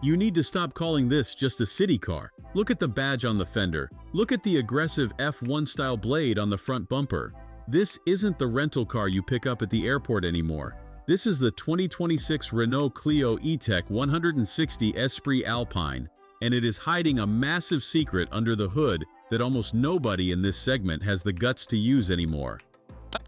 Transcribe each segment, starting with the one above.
You need to stop calling this just a city car. Look at the badge on the fender. Look at the aggressive F1 style blade on the front bumper. This isn't the rental car you pick up at the airport anymore. This is the 2026 Renault Clio E-Tech 160 Esprit Alpine, and it is hiding a massive secret under the hood that almost nobody in this segment has the guts to use anymore.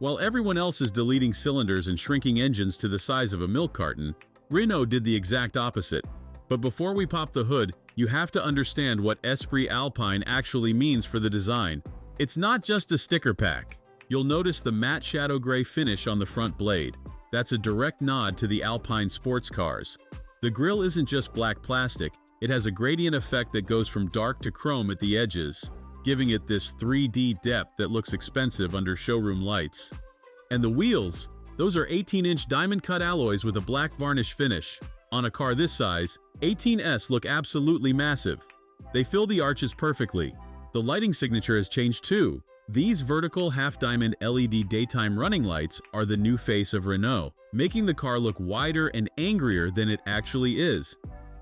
While everyone else is deleting cylinders and shrinking engines to the size of a milk carton, Renault did the exact opposite. But before we pop the hood, you have to understand what Esprit Alpine actually means for the design. It's not just a sticker pack. You'll notice the matte shadow gray finish on the front blade. That's a direct nod to the Alpine sports cars. The grille isn't just black plastic, it has a gradient effect that goes from dark to chrome at the edges, giving it this 3D depth that looks expensive under showroom lights. And the wheels, those are 18-inch diamond-cut alloys with a black varnish finish. On a car this size, 18s look absolutely massive. They fill the arches perfectly. The lighting signature has changed too. These vertical half-diamond LED daytime running lights are the new face of Renault, making the car look wider and angrier than it actually is.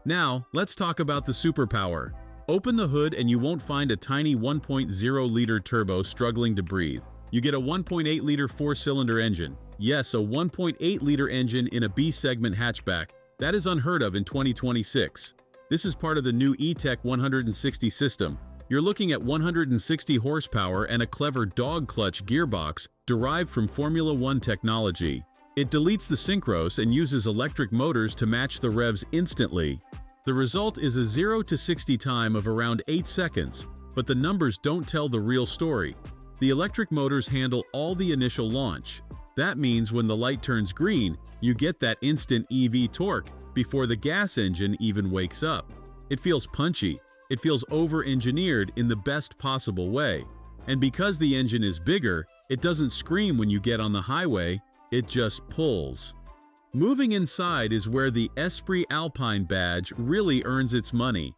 Now, let's talk about the superpower. Open the hood and you won't find a tiny 1.0-liter turbo struggling to breathe. You get a 1.8-liter four-cylinder engine. Yes, a 1.8-liter engine in a B-segment hatchback. That is unheard of in 2026. This is part of the new E-Tech 160 system. You're looking at 160 horsepower and a clever dog clutch gearbox derived from Formula One technology. It deletes the synchros and uses electric motors to match the revs instantly. The result is a 0 to 60 time of around 8 seconds, but the numbers don't tell the real story. The electric motors handle all the initial launch. That means when the light turns green, you get that instant EV torque before the gas engine even wakes up. It feels punchy. It feels over-engineered in the best possible way. And because the engine is bigger, it doesn't scream when you get on the highway, it just pulls. Moving inside is where the Esprit Alpine badge really earns its money.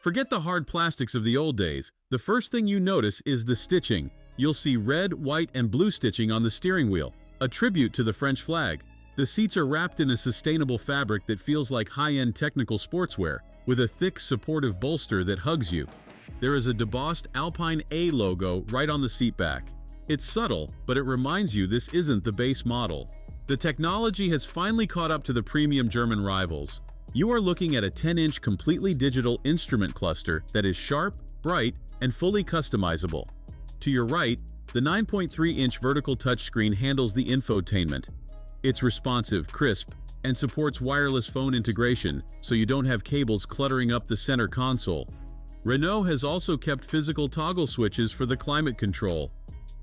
Forget the hard plastics of the old days. The first thing you notice is the stitching. You'll see red, white, and blue stitching on the steering wheel, a tribute to the French flag. The seats are wrapped in a sustainable fabric that feels like high-end technical sportswear, with a thick, supportive bolster that hugs you. There is a debossed Alpine A logo right on the seat back. It's subtle, but it reminds you this isn't the base model. The technology has finally caught up to the premium German rivals. You are looking at a 10-inch completely digital instrument cluster that is sharp, bright, and fully customizable. To your right, the 9.3-inch vertical touchscreen handles the infotainment. It's responsive, crisp, and supports wireless phone integration, so you don't have cables cluttering up the center console. Renault has also kept physical toggle switches for the climate control.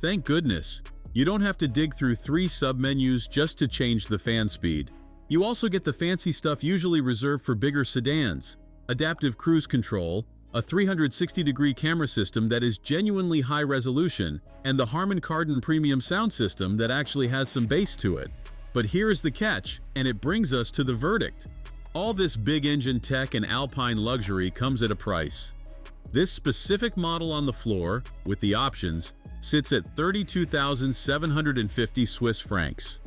Thank goodness. You don't have to dig through 3 sub-menus just to change the fan speed. You also get the fancy stuff usually reserved for bigger sedans: adaptive cruise control, a 360-degree camera system that is genuinely high resolution, and the Harman Kardon premium sound system that actually has some bass to it. But here's the catch, and it brings us to the verdict. All this big engine tech and Alpine luxury comes at a price. This specific model on the floor, with the options, sits at 32,750 Swiss francs.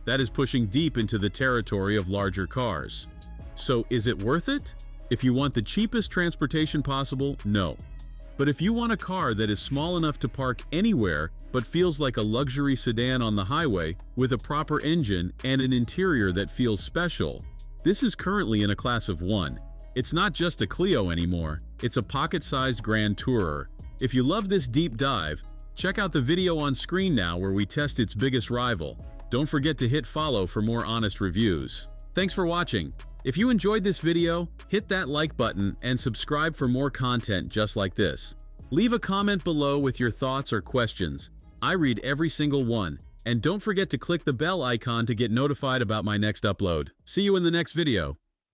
That is pushing deep into the territory of larger cars. So is it worth it? If you want the cheapest transportation possible, no. But if you want a car that is small enough to park anywhere but feels like a luxury sedan on the highway with a proper engine and an interior that feels special, this is currently in a class of 1. It's not just a Clio anymore, it's a pocket-sized Grand Tourer. If you love this deep dive, check out the video on screen now where we test its biggest rival. Don't forget to hit follow for more honest reviews. Thanks for watching. If you enjoyed this video, hit that like button and subscribe for more content just like this. Leave a comment below with your thoughts or questions. I read every single one. And don't forget to click the bell icon to get notified about my next upload. See you in the next video.